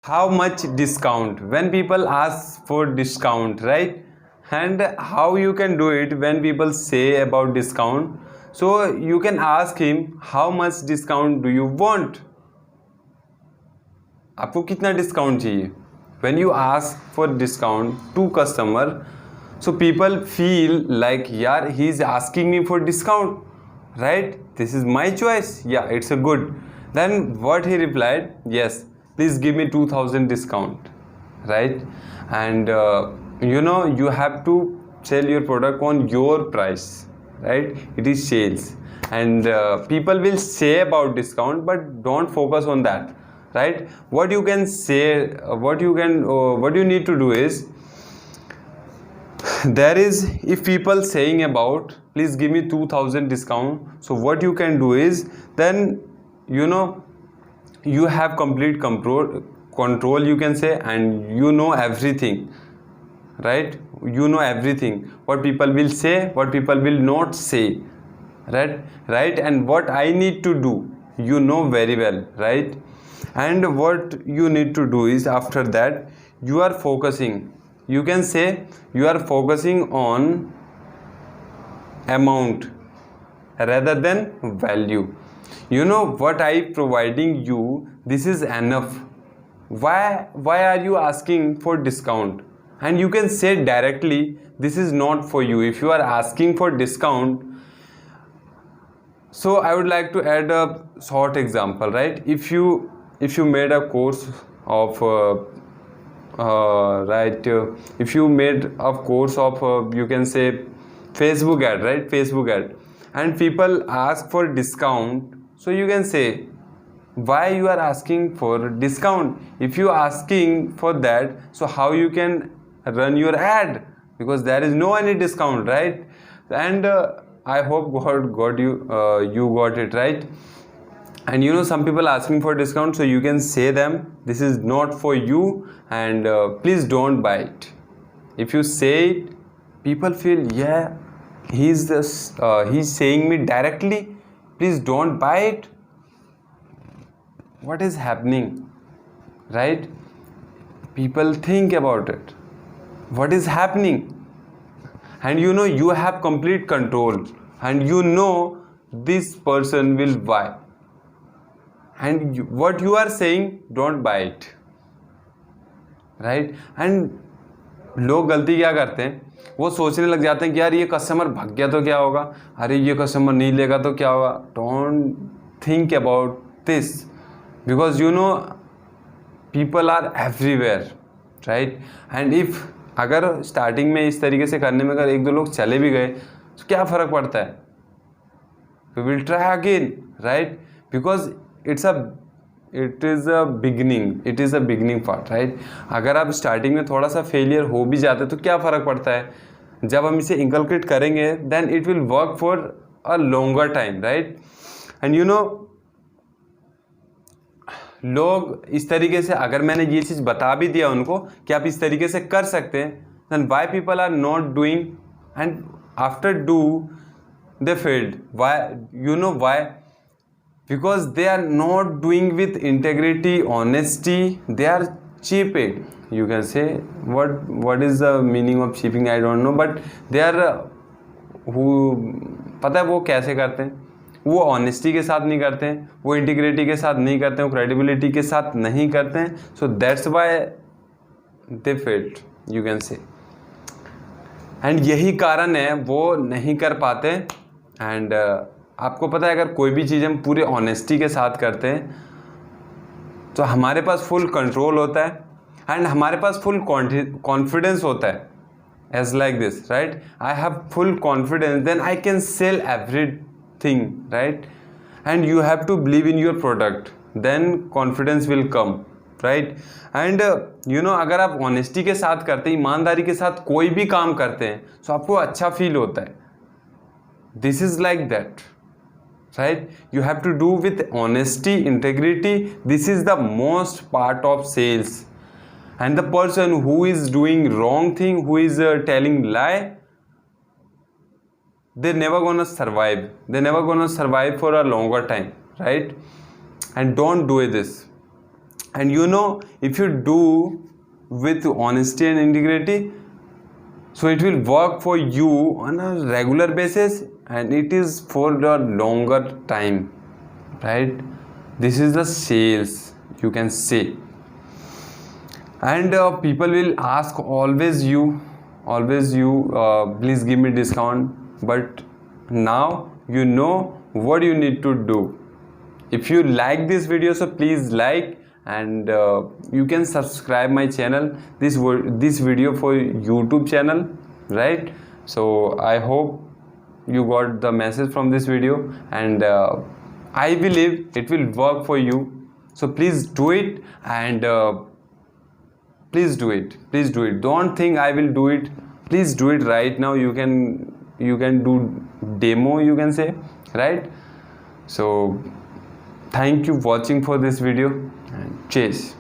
how much discount when people ask for discount, right? And how you can do it when people say about discount. So you can ask him, how much discount do you want? आपको कितना discount चाहिए? When you ask for discount to customer, so people feel like, यार he is asking me for discount, right? This is my choice. Yeah, it's a good. Then what he replied? Yes, please give me 2000 discount, right? And you have to sell your product on your price, right? It is sales, and people will say about discount, but don't focus on that, right? What you can say, what you need to do is, there is, if people saying about please give me 2000 discount, so what you can do is, then you have complete control, you can say, and you know everything, right? You know everything, what people will say, what people will not say, right? And what I need to do, you know very well, right? And what you need to do is, after that, you are focusing, you can say, you are focusing on amount rather than value. You know what I providing you, this is enough. Why are you asking for discount? And you can say directly, this is not for you. If you are asking for discount, so I would like to add a short example, right? If you made a course of if you made a course of you can say Facebook ad, right? Facebook ad, and people ask for discount, so you can say, why you are asking for discount? If you asking for that, so how you can run your ad? Because there is no any discount, right? And I hope God got you, you got it, right? And some people asking for discount, so you can say them, this is not for you, and please don't buy it. If you say it, people feel, yeah, he's saying me directly, please don't buy it. What is happening, right? People think about it, what is happening? And you have complete control, and this person will buy, and what you are saying, don't buy it, right? And लोग गलती क्या करते हैं, वो सोचने लग जाते हैं कि यार ये कस्टमर भाग गया तो क्या होगा, अरे ये कस्टमर नहीं लेगा तो क्या होगा. Don't think about this, because people are everywhere, right? And if अगर स्टार्टिंग में इस तरीके से करने में अगर एक दो लोग चले भी गए, तो क्या फ़र्क पड़ता है? We will try again, right? Because it is a beginning part, right? अगर आप स्टार्टिंग में थोड़ा सा फेलियर हो भी जाते तो क्या फ़र्क पड़ता है? जब हम इसे इंकलकेट करेंगे, then it will work for a longer time, right? And लोग इस तरीके से, अगर मैंने ये चीज़ बता भी दिया उनको कि आप इस तरीके से कर सकते हैं, then why people are not doing, and after do they failed. Why? Because they are not doing with integrity, honesty, they are cheaped. You can say, what is the meaning of cheaping, I don't know, but they are who, पता है वो कैसे करते हैं? वो honesty के साथ नहीं करते हैं, वो इंटीग्रिटी के साथ नहीं करते हैं, वो क्रेडिबिलिटी के साथ नहीं करते हैं. So that's why they failed, you can say. And यही कारण है वो नहीं कर पाते. एंड आपको पता है, अगर कोई भी चीज़ हम पूरे ऑनेस्टी के साथ करते हैं, तो हमारे पास फुल कंट्रोल होता है, एंड हमारे पास फुल कॉन्फिडेंस होता है. As like this, right? I have full confidence, then I can sell everything, right? And you have to believe in your product, then confidence will come, right? And अगर आप honesty के साथ करते हैं, ईमानदारी के साथ कोई भी काम करते हैं, तो आपको अच्छा फील होता है. This is like that, right? You have to do with honesty, integrity. This is the most part of sales. And the person who is doing wrong thing, who is telling lie, they're never gonna survive. They're never gonna survive for a longer time, right? And don't do this. And you know, if you do with honesty and integrity, so it will work for you on a regular basis, and it is for a longer time, right? This is the sales, you can say. And people will ask always you, please give me discount. But now you know what you need to do. If you like this video, so please like, and you can subscribe my channel, this video for YouTube channel, right? So I hope you got the message from this video, and I believe it will work for you. So please do it, and please do it, don't think I will do it. Please do it right now. You can do demo, you can say, right? So thank you watching for this video, and cheers.